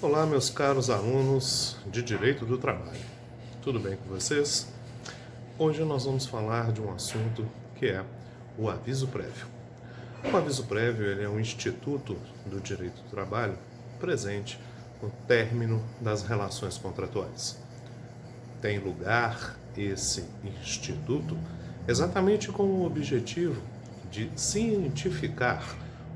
Olá, meus caros alunos de Direito do Trabalho. Tudo bem com vocês? Hoje nós vamos falar de um assunto que é o aviso prévio. O aviso prévio ele é um instituto do direito do trabalho presente no término das relações contratuais. Tem lugar esse instituto exatamente com o objetivo de cientificar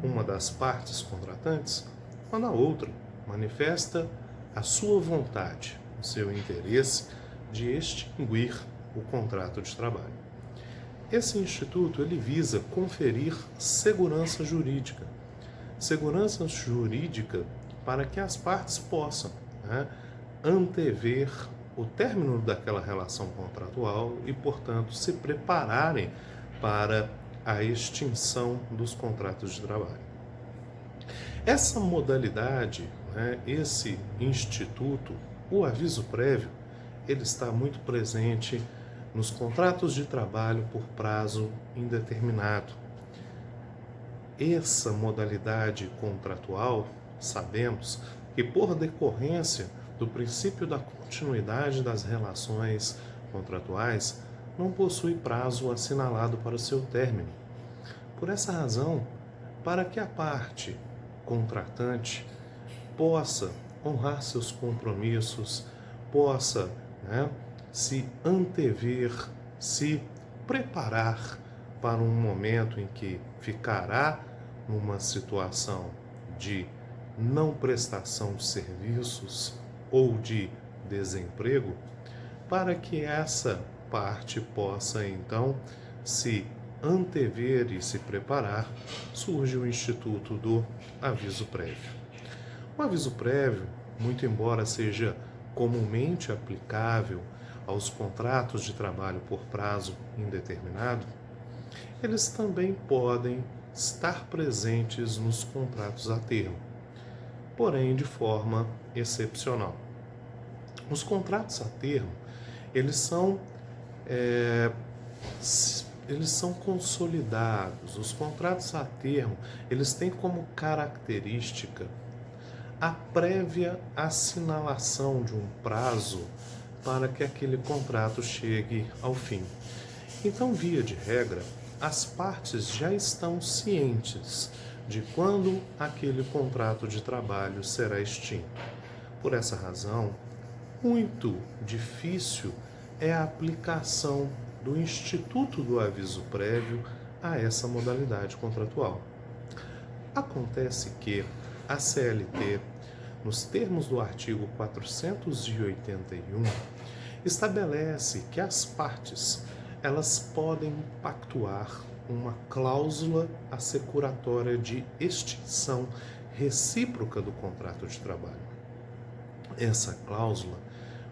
uma das partes contratantes quando a outra manifesta a sua vontade, o seu interesse de extinguir o contrato de trabalho. Esse instituto ele visa conferir segurança jurídica para que as partes possam antever o término daquela relação contratual e, portanto, se prepararem para a extinção dos contratos de trabalho. Essa modalidade, esse instituto, o aviso prévio, ele está muito presente nos contratos de trabalho por prazo indeterminado. Essa modalidade contratual, sabemos que por decorrência do princípio da continuidade das relações contratuais, não possui prazo assinalado para o seu término. Por essa razão, para que a parte contratante possa honrar seus compromissos, possa se antever, se preparar para um momento em que ficará numa situação de não prestação de serviços ou de desemprego, para que essa parte possa então se antever e se preparar, surge o Instituto do Aviso Prévio. O aviso prévio, muito embora seja comumente aplicável aos contratos de trabalho por prazo indeterminado, eles também podem estar presentes nos contratos a termo, porém de forma excepcional. Os contratos a termo, eles são consolidados. Os contratos a termo, eles têm como característica a prévia assinalação de um prazo para que aquele contrato chegue ao fim. Então, via de regra, as partes já estão cientes de quando aquele contrato de trabalho será extinto. Por essa razão, muito difícil é a aplicação do Instituto do Aviso Prévio a essa modalidade contratual. Acontece que a CLT, nos termos do artigo 481, estabelece que as partes elas podem pactuar uma cláusula assecuratória de extinção recíproca do contrato de trabalho. Essa cláusula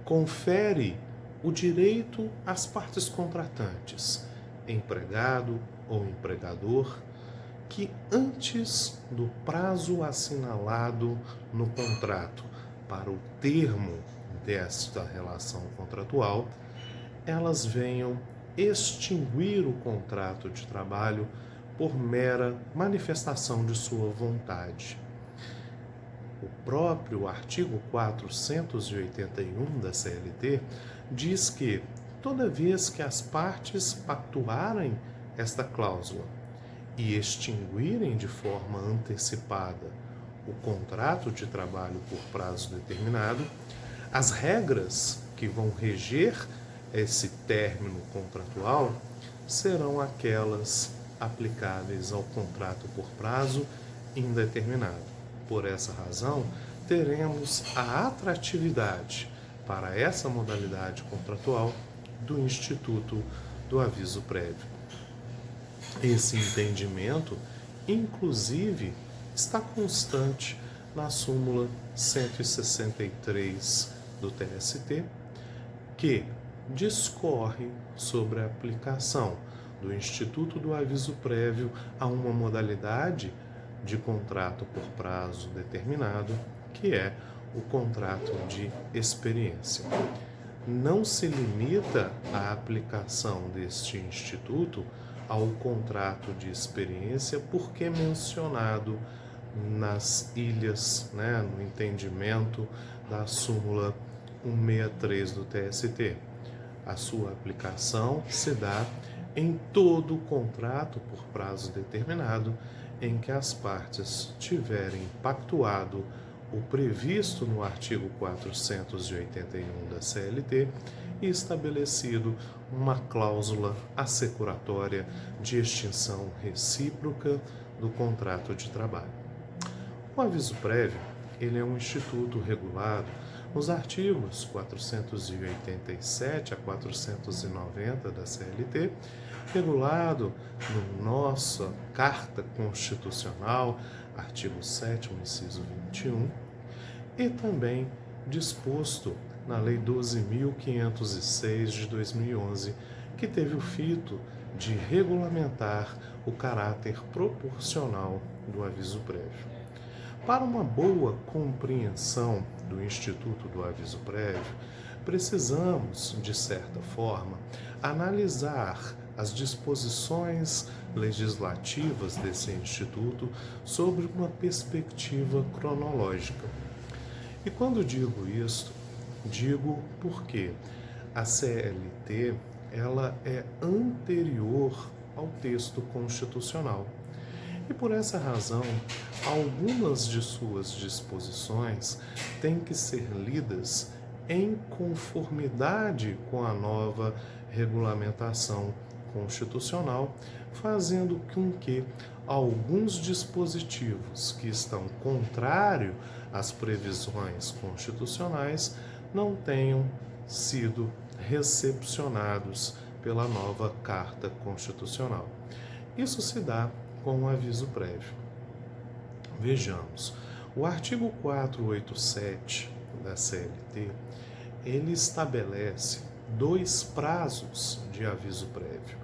confere o direito às partes contratantes, empregado ou empregador, que antes do prazo assinalado no contrato para o termo desta relação contratual, elas venham extinguir o contrato de trabalho por mera manifestação de sua vontade. O próprio artigo 481 da CLT diz que, toda vez que as partes pactuarem esta cláusula e extinguirem de forma antecipada o contrato de trabalho por prazo determinado, as regras que vão reger esse término contratual serão aquelas aplicáveis ao contrato por prazo indeterminado. Por essa razão, teremos a atratividade para essa modalidade contratual do Instituto do Aviso Prévio. Esse entendimento, inclusive, está constante na súmula 163 do TST, que discorre sobre a aplicação do Instituto do Aviso Prévio a uma modalidade de contrato por prazo determinado, que é o contrato de experiência. Não se limita a aplicação deste instituto ao contrato de experiência porque mencionado nas ilhas, né, no entendimento da súmula 163 do TST. A sua aplicação se dá em todo o contrato por prazo determinado em que as partes tiverem pactuado o previsto no artigo 481 da CLT e estabelecido uma cláusula assecuratória de extinção recíproca do contrato de trabalho. O aviso prévio, ele é um instituto regulado nos artigos 487 a 490 da CLT, regulado na nossa Carta Constitucional, artigo 7º, inciso 21, e também disposto na Lei 12.506 de 2011, que teve o fito de regulamentar o caráter proporcional do aviso prévio. Para uma boa compreensão do Instituto do Aviso Prévio, precisamos, de certa forma, analisar as disposições legislativas desse Instituto sobre uma perspectiva cronológica. E quando digo isto, digo porque a CLT ela é anterior ao texto constitucional. E por essa razão, algumas de suas disposições têm que ser lidas em conformidade com a nova regulamentação constitucional, fazendo com que alguns dispositivos que estão contrários às previsões constitucionais não tenham sido recepcionados pela nova Carta Constitucional. Isso se dá com um aviso prévio. Vejamos, o artigo 487 da CLT, ele estabelece 2 prazos de aviso prévio.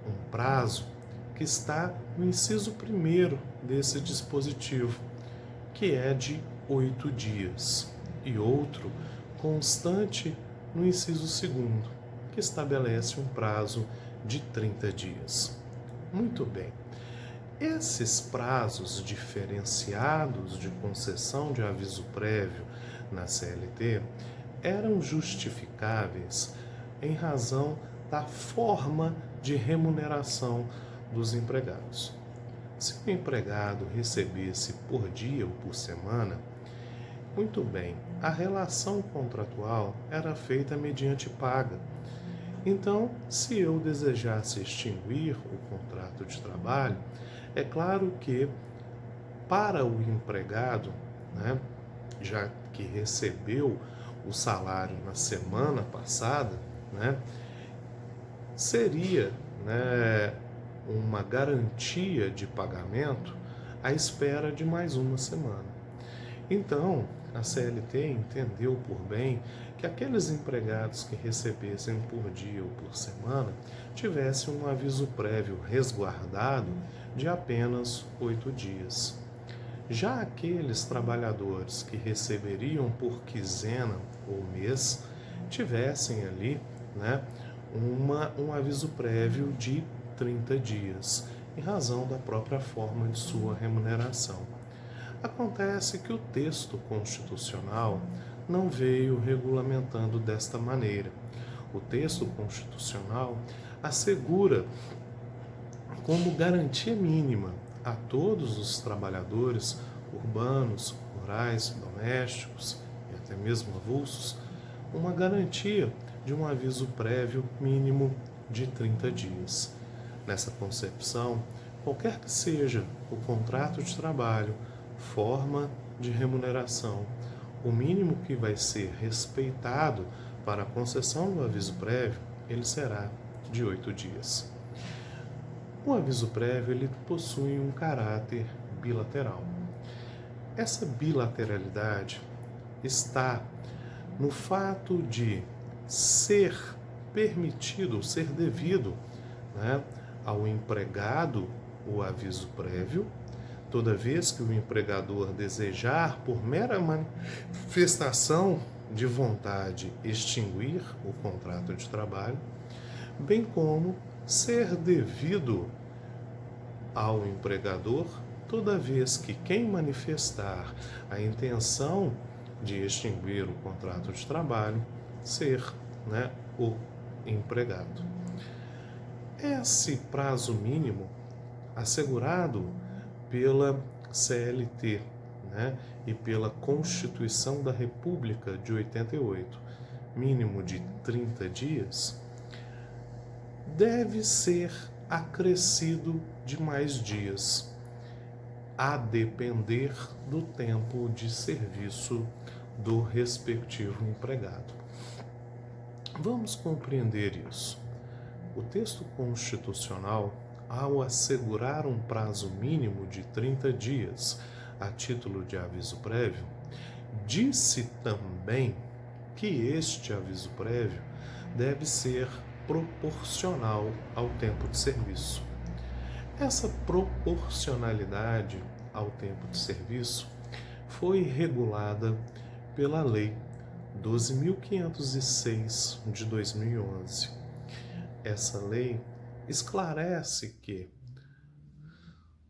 Um prazo que está no inciso 1º desse dispositivo, que é de 8 dias, e outro constante no inciso 2º, que estabelece um prazo de 30 dias. Muito bem. Esses prazos diferenciados de concessão de aviso prévio na CLT eram justificáveis em razão da forma de remuneração dos empregados. Se o empregado recebesse por dia ou por semana, muito bem, a relação contratual era feita mediante paga. Então, se eu desejasse extinguir o contrato de trabalho, é claro que para o empregado, né, já que recebeu o salário na semana passada, né, seria, né, uma garantia de pagamento à espera de mais uma semana. Então, a CLT entendeu por bem que aqueles empregados que recebessem por dia ou por semana tivessem um aviso prévio resguardado de apenas 8 dias. Já aqueles trabalhadores que receberiam por quinzena ou mês tivessem ali, né, um aviso prévio de 30 dias, em razão da própria forma de sua remuneração. Acontece que o texto constitucional não veio regulamentando desta maneira. O texto constitucional assegura como garantia mínima a todos os trabalhadores urbanos, rurais, domésticos e até mesmo avulsos uma garantia de um aviso prévio mínimo de 30 dias. Nessa concepção, qualquer que seja o contrato de trabalho, forma de remuneração, o mínimo que vai ser respeitado para a concessão do aviso prévio, ele será de 8 dias. O aviso prévio ele possui um caráter bilateral. Essa bilateralidade está no fato de ser permitido, ser devido, né, ao empregado o aviso prévio, toda vez que o empregador desejar, por mera manifestação de vontade, extinguir o contrato de trabalho, bem como ser devido ao empregador toda vez que quem manifestar a intenção de extinguir o contrato de trabalho ser, o empregado. Esse prazo mínimo assegurado pela CLT, e pela Constituição da República de 88, mínimo de 30 dias, deve ser acrescido de mais dias, a depender do tempo de serviço do respectivo empregado. Vamos compreender isso. O texto constitucional, ao assegurar um prazo mínimo de 30 dias a título de aviso prévio, disse também que este aviso prévio deve ser proporcional ao tempo de serviço. Essa proporcionalidade ao tempo de serviço foi regulada pela Lei 12.506 de 2011. Essa lei esclarece que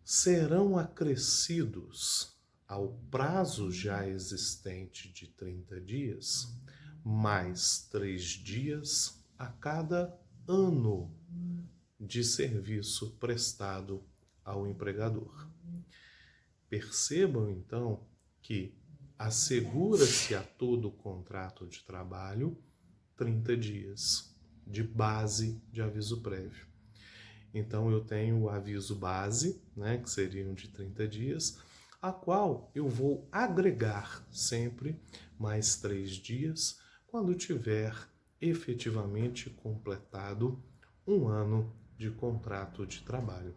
serão acrescidos ao prazo já existente de 30 dias, mais 3 dias a cada ano de serviço prestado ao empregador. Percebam, então, que assegura-se a todo contrato de trabalho 30 dias de base de aviso prévio. Então, eu tenho o aviso base, que seriam de 30 dias, a qual eu vou agregar sempre mais 3 dias quando tiver efetivamente completado um ano de contrato de trabalho.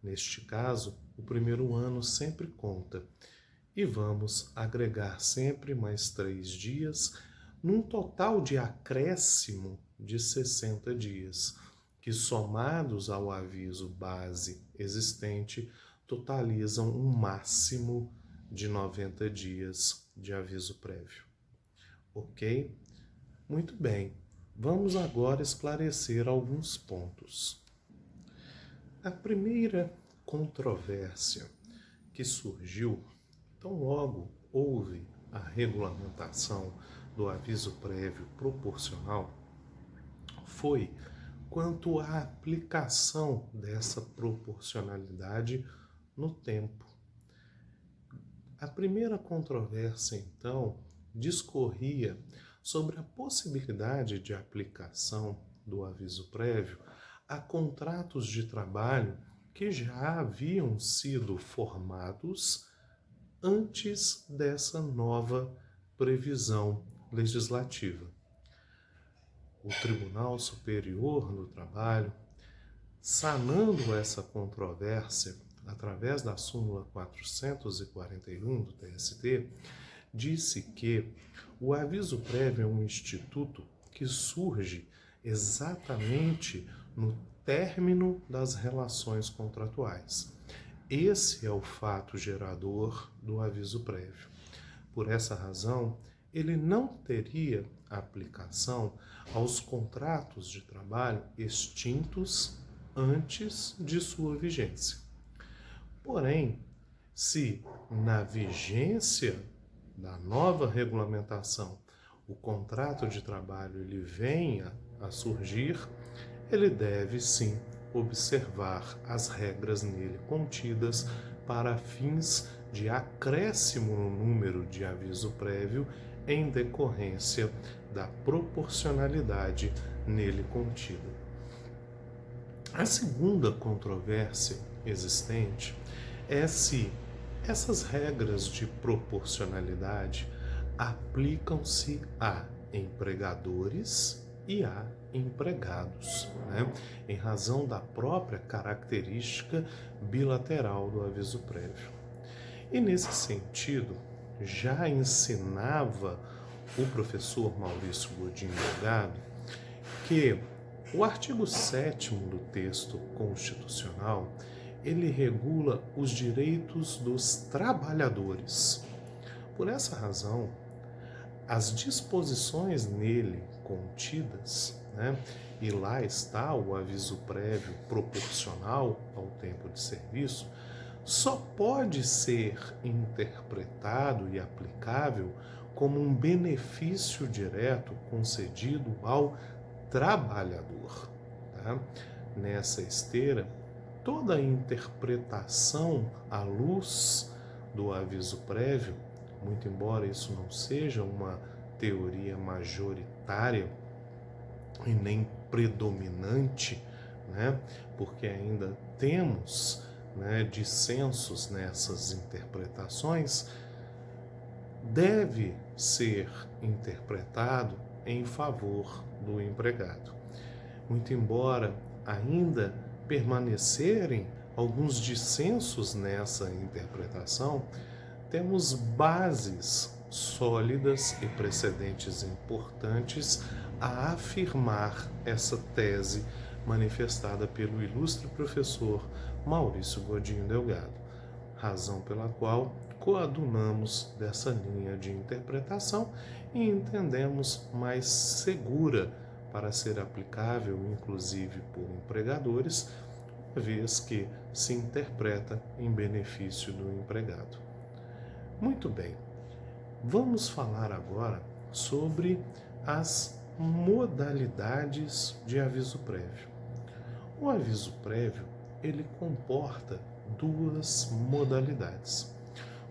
Neste caso, o primeiro ano sempre conta e vamos agregar sempre mais 3 dias, num total de acréscimo de 60 dias, que somados ao aviso base existente, totalizam um máximo de 90 dias de aviso prévio. Ok? Muito bem. Vamos agora esclarecer alguns pontos. A primeira controvérsia que surgiu tão logo houve a regulamentação do aviso prévio proporcional foi quanto à aplicação dessa proporcionalidade no tempo. A primeira controvérsia, então, discorria sobre a possibilidade de aplicação do aviso prévio a contratos de trabalho que já haviam sido formados antes dessa nova previsão legislativa. O Tribunal Superior do Trabalho, sanando essa controvérsia através da súmula 441 do TST, disse que o aviso prévio é um instituto que surge exatamente no término das relações contratuais. Esse é o fato gerador do aviso prévio. Por essa razão, ele não teria aplicação aos contratos de trabalho extintos antes de sua vigência. Porém, se na vigência da nova regulamentação o contrato de trabalho ele venha a surgir, ele deve sim observar as regras nele contidas para fins de acréscimo no número de aviso prévio em decorrência da proporcionalidade nele contida. A segunda controvérsia existente é se essas regras de proporcionalidade aplicam-se a empregadores e a empregados, em razão da própria característica bilateral do aviso prévio. E nesse sentido, já ensinava o professor Maurício Godinho Delgado que o artigo 7º do texto constitucional, ele regula os direitos dos trabalhadores. Por essa razão, as disposições nele contidas, e lá está o aviso prévio proporcional ao tempo de serviço, só pode ser interpretado e aplicável como um benefício direto concedido ao trabalhador. Tá? Nessa esteira, toda interpretação à luz do aviso prévio, muito embora isso não seja uma teoria majoritária e nem predominante, né? Porque ainda temos, né, dissensos nessas interpretações, deve ser interpretado em favor do empregado. Muito embora ainda permanecerem alguns dissensos nessa interpretação, temos bases sólidas e precedentes importantes a afirmar essa tese manifestada pelo ilustre professor Maurício Godinho Delgado, razão pela qual coadunamos dessa linha de interpretação e entendemos mais segura para ser aplicável, inclusive por empregadores, uma vez que se interpreta em benefício do empregado. Muito bem, vamos falar agora sobre as modalidades de aviso prévio. O aviso prévio, ele comporta duas modalidades.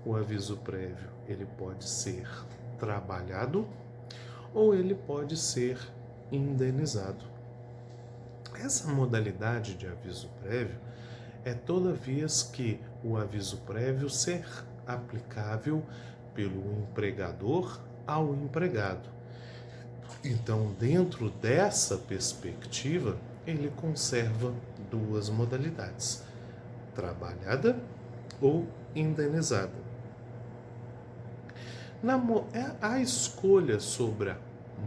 O aviso prévio, ele pode ser trabalhado ou ele pode ser indenizado. Essa modalidade de aviso prévio é toda vez que o aviso prévio ser aplicável pelo empregador ao empregado. Então, dentro dessa perspectiva, ele conserva duas modalidades: trabalhada ou indenizada. A escolha sobre a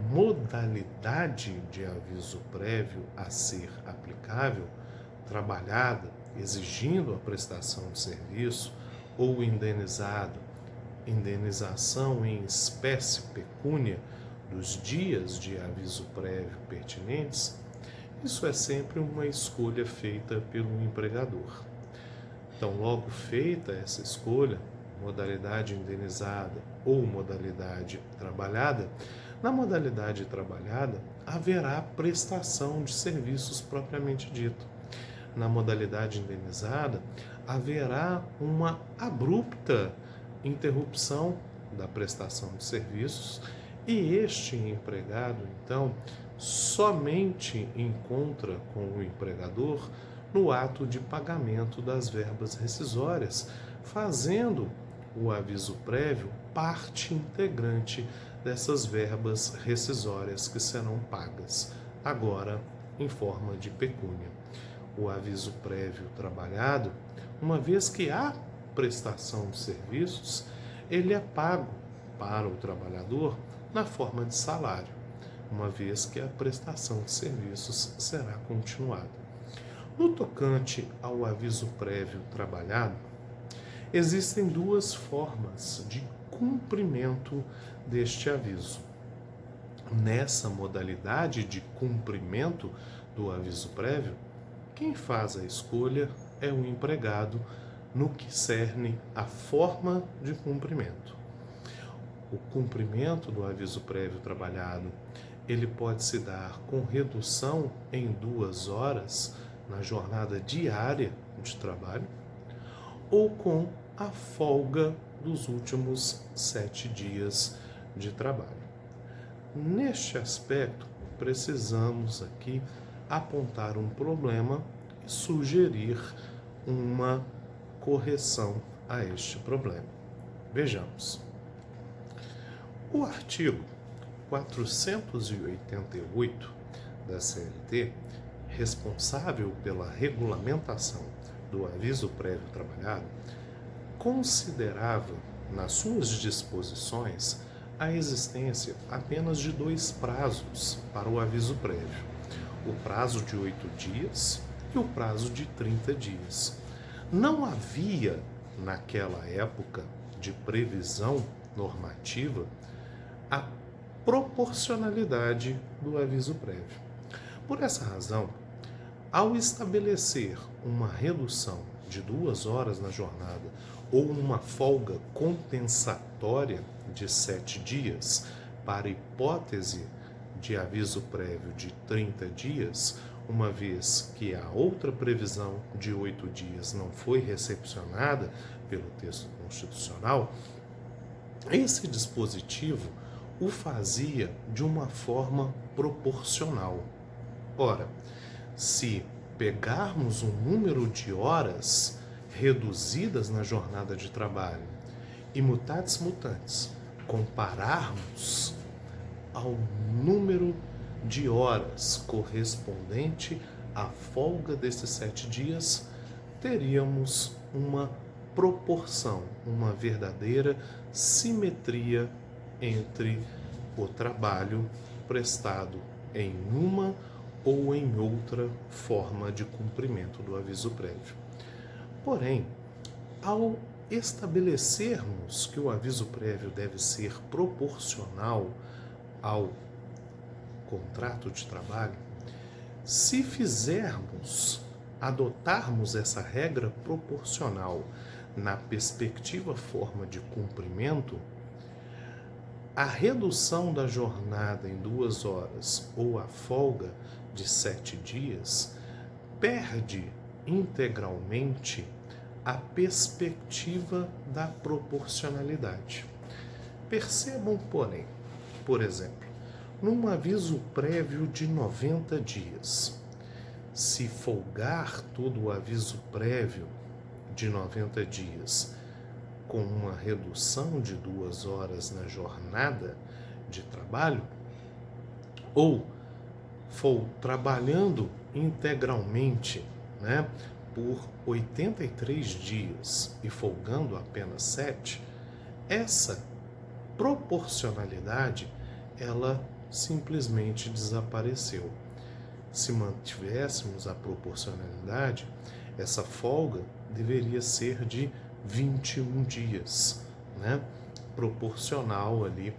modalidade de aviso prévio a ser aplicável, trabalhada, exigindo a prestação de serviço, ou indenizado, indenização em espécie pecúnia dos dias de aviso prévio pertinentes, isso é sempre uma escolha feita pelo empregador. Então, logo feita essa escolha, modalidade indenizada ou modalidade trabalhada, na modalidade trabalhada haverá prestação de serviços propriamente dito. Na modalidade indenizada haverá uma abrupta interrupção da prestação de serviços e este empregado, então, somente encontra com o empregador no ato de pagamento das verbas rescisórias, fazendo o aviso prévio parte integrante dessas verbas rescisórias que serão pagas, agora em forma de pecúnia. O aviso prévio trabalhado, uma vez que há prestação de serviços, ele é pago para o trabalhador na forma de salário, uma vez que a prestação de serviços será continuada. No tocante ao aviso prévio trabalhado, existem duas formas de cumprimento deste aviso. Nessa modalidade de cumprimento do aviso prévio, quem faz a escolha é o empregado no que cerne a forma de cumprimento. O cumprimento do aviso prévio trabalhado, ele pode se dar com redução em 2 horas na jornada diária de trabalho ou com a folga dos últimos 7 dias de trabalho. Neste aspecto, precisamos aqui apontar um problema e sugerir uma correção a este problema. Vejamos. O artigo 488 da CLT, responsável pela regulamentação do aviso prévio trabalhado, considerava nas suas disposições a existência apenas de 2 prazos para o aviso prévio: o prazo de 8 dias e o prazo de 30 dias. Não havia, naquela época de previsão normativa, a proporcionalidade do aviso prévio. Por essa razão, ao estabelecer uma redução de 2 horas na jornada ou uma folga compensatória de 7 dias, para hipótese de aviso prévio de 30 dias, uma vez que a outra previsão de 8 dias não foi recepcionada pelo texto constitucional, esse dispositivo o fazia de uma forma proporcional. Ora, se pegarmos um número de horas reduzidas na jornada de trabalho e mutatis mutandis compararmos ao número de horas correspondente à folga desses 7 dias, teríamos uma proporção, uma verdadeira simetria entre o trabalho prestado em uma ou em outra forma de cumprimento do aviso prévio. Porém, ao estabelecermos que o aviso prévio deve ser proporcional ao contrato de trabalho, se adotarmos essa regra proporcional na perspectiva forma de cumprimento, a redução da jornada em 2 horas ou a folga de 7 dias perde integralmente a perspectiva da proporcionalidade. Percebam, porém, por exemplo, num aviso prévio de 90 dias, se folgar todo o aviso prévio de 90 dias com uma redução de 2 horas na jornada de trabalho, ou for trabalhando integralmente, por 83 dias e folgando apenas 7, essa proporcionalidade, ela simplesmente desapareceu. Se mantivéssemos a proporcionalidade, essa folga deveria ser de 21 dias, proporcional ali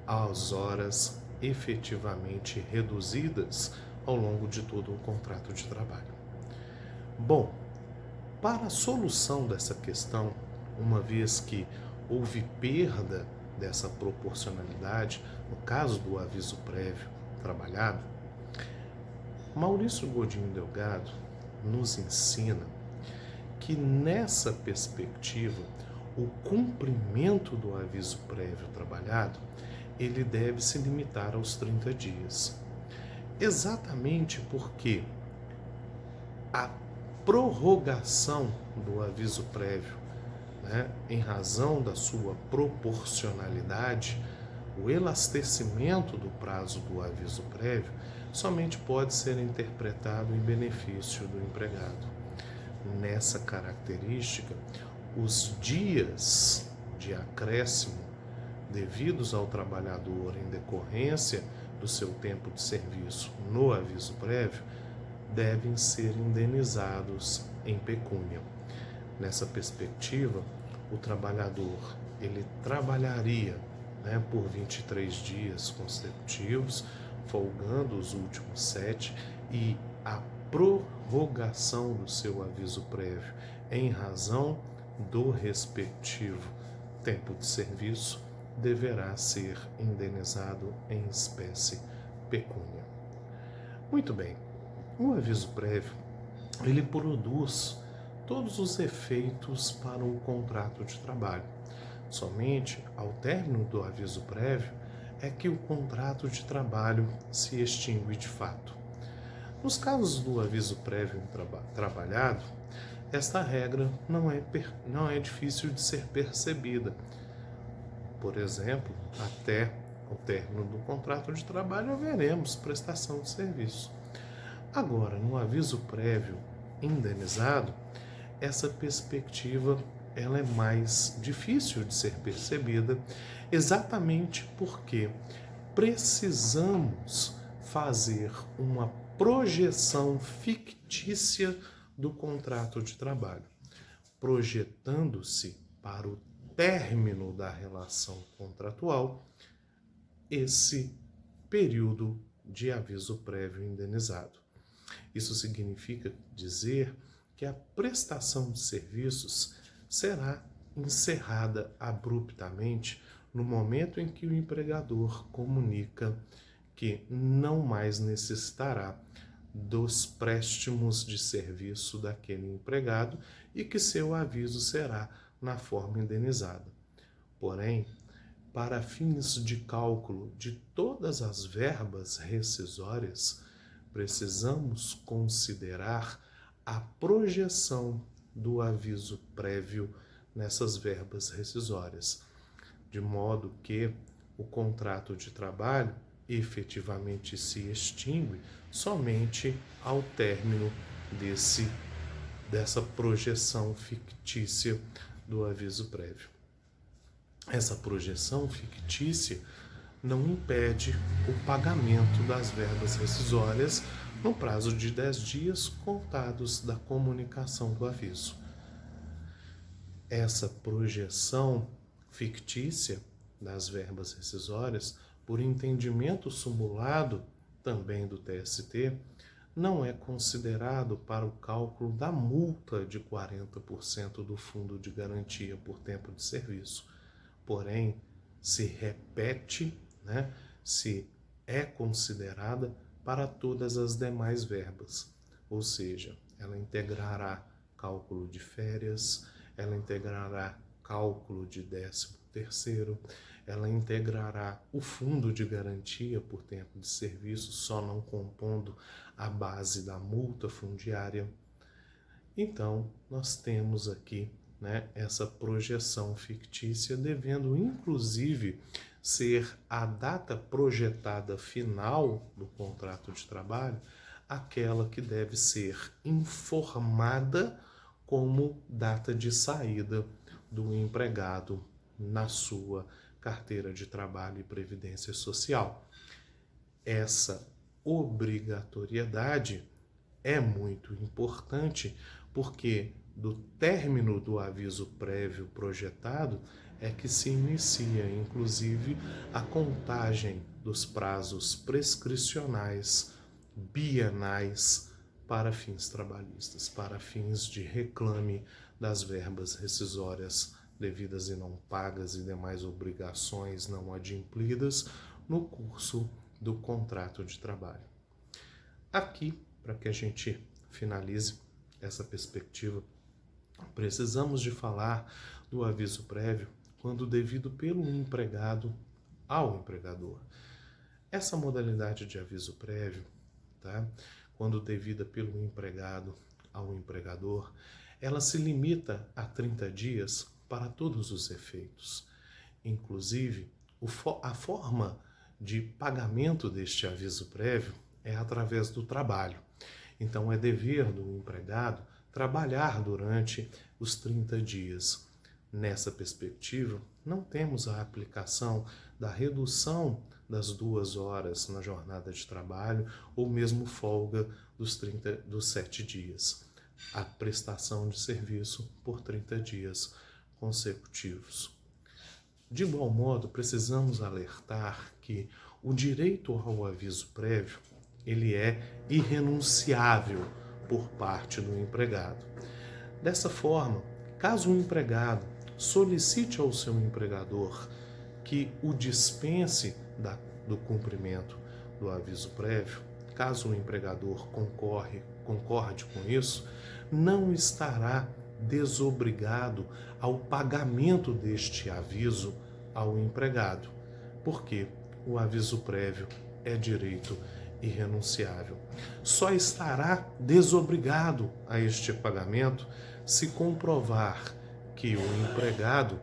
às horas efetivamente reduzidas ao longo de todo o contrato de trabalho. Bom, para a solução dessa questão, uma vez que houve perda dessa proporcionalidade, no caso do aviso prévio trabalhado, Maurício Godinho Delgado nos ensina que nessa perspectiva, o cumprimento do aviso prévio trabalhado, ele deve se limitar aos 30 dias. Exatamente porque a prorrogação do aviso prévio, em razão da sua proporcionalidade, o elastecimento do prazo do aviso prévio somente pode ser interpretado em benefício do empregado. Nessa característica, os dias de acréscimo devidos ao trabalhador em decorrência do seu tempo de serviço no aviso prévio devem ser indenizados em pecúnia. Nessa perspectiva, o trabalhador ele trabalharia por 23 dias consecutivos, folgando os últimos 7, e a prorrogação do seu aviso prévio em razão do respectivo tempo de serviço deverá ser indenizado em espécie pecúnia. Muito bem, o aviso prévio ele produz todos os efeitos para o contrato de trabalho. Somente ao término do aviso prévio é que o contrato de trabalho se extingue de fato. Nos casos do aviso prévio trabalhado, esta regra não é difícil de ser percebida. Por exemplo, até o término do contrato de trabalho haveremos prestação de serviço. Agora, no aviso prévio indenizado, essa perspectiva ela é mais difícil de ser percebida, exatamente porque precisamos fazer uma projeção fictícia do contrato de trabalho, projetando-se para o término da relação contratual esse período de aviso prévio indenizado. Isso significa dizer que a prestação de serviços será encerrada abruptamente no momento em que o empregador comunica que não mais necessitará dos préstimos de serviço daquele empregado e que seu aviso será na forma indenizada. Porém, para fins de cálculo de todas as verbas rescisórias, precisamos considerar a projeção do aviso prévio nessas verbas rescisórias, de modo que o contrato de trabalho efetivamente se extingue somente ao término dessa projeção fictícia do aviso prévio. Essa projeção fictícia não impede o pagamento das verbas rescisórias no prazo de 10 dias contados da comunicação do aviso. Essa projeção fictícia das verbas rescisórias, por entendimento sumulado também do TST, não é considerado para o cálculo da multa de 40% do fundo de garantia por tempo de serviço. Porém, se repete, se é considerada para todas as demais verbas, ou seja, ela integrará cálculo de férias, ela integrará cálculo de 13º, ela integrará o fundo de garantia por tempo de serviço, só não compondo a base da multa fundiária. Então, nós temos aqui essa projeção fictícia, devendo inclusive ser a data projetada final do contrato de trabalho, aquela que deve ser informada como data de saída do empregado na sua carteira de trabalho e previdência social. Essa obrigatoriedade é muito importante porque do término do aviso prévio projetado é que se inicia, inclusive, a contagem dos prazos prescricionais bienais para fins trabalhistas, para fins de reclame das verbas rescisórias devidas e não pagas e demais obrigações não adimplidas no curso do contrato de trabalho. Aqui, para que a gente finalize essa perspectiva, precisamos de falar do aviso prévio quando devido pelo empregado ao empregador. Essa modalidade de aviso prévio, quando devida pelo empregado ao empregador, ela se limita a 30 dias para todos os efeitos. Inclusive, a forma de pagamento deste aviso prévio é através do trabalho. Então, é dever do empregado trabalhar durante os 30 dias. Nessa perspectiva, não temos a aplicação da redução das 2 horas na jornada de trabalho ou mesmo folga dos 7 dias. A prestação de serviço por 30 dias consecutivos. De igual modo, precisamos alertar que o direito ao aviso prévio ele é irrenunciável por parte do empregado. Dessa forma, caso o empregado solicite ao seu empregador que o dispense do cumprimento do aviso prévio, caso o empregador concorde com isso, não estará desobrigado ao pagamento deste aviso ao empregado, porque o aviso prévio é direito irrenunciável. Só estará desobrigado a este pagamento se comprovar que o empregado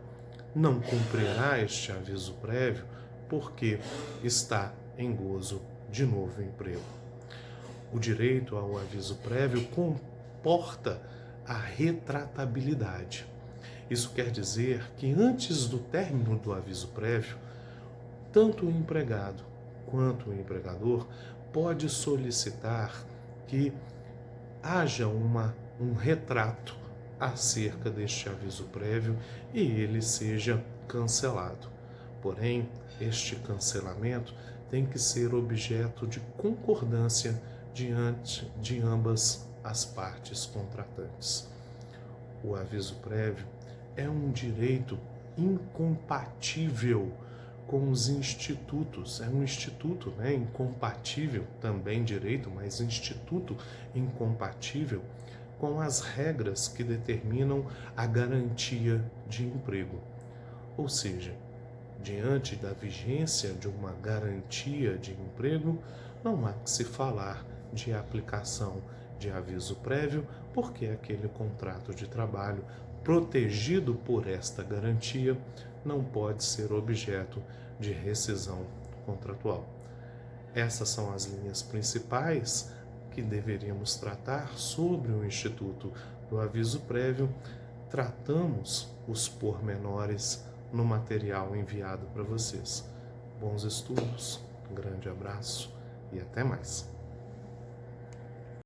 não cumprirá este aviso prévio porque está em gozo de novo emprego. O direito ao aviso prévio comporta a retratabilidade. Isso quer dizer que antes do término do aviso prévio, tanto o empregado quanto o empregador pode solicitar que haja um retrato acerca deste aviso prévio e ele seja cancelado. Porém, este cancelamento tem que ser objeto de concordância diante de ambas as partes contratantes. O aviso prévio é um direito incompatível com os institutos. É um instituto, incompatível, também direito, mas instituto incompatível com as regras que determinam a garantia de emprego. Ou seja, diante da vigência de uma garantia de emprego, não há que se falar de aplicação de aviso prévio, porque aquele contrato de trabalho protegido por esta garantia não pode ser objeto de rescisão contratual. Essas são as linhas principais que deveríamos tratar sobre o Instituto do Aviso Prévio. Tratamos os pormenores no material enviado para vocês. Bons estudos, um grande abraço e até mais.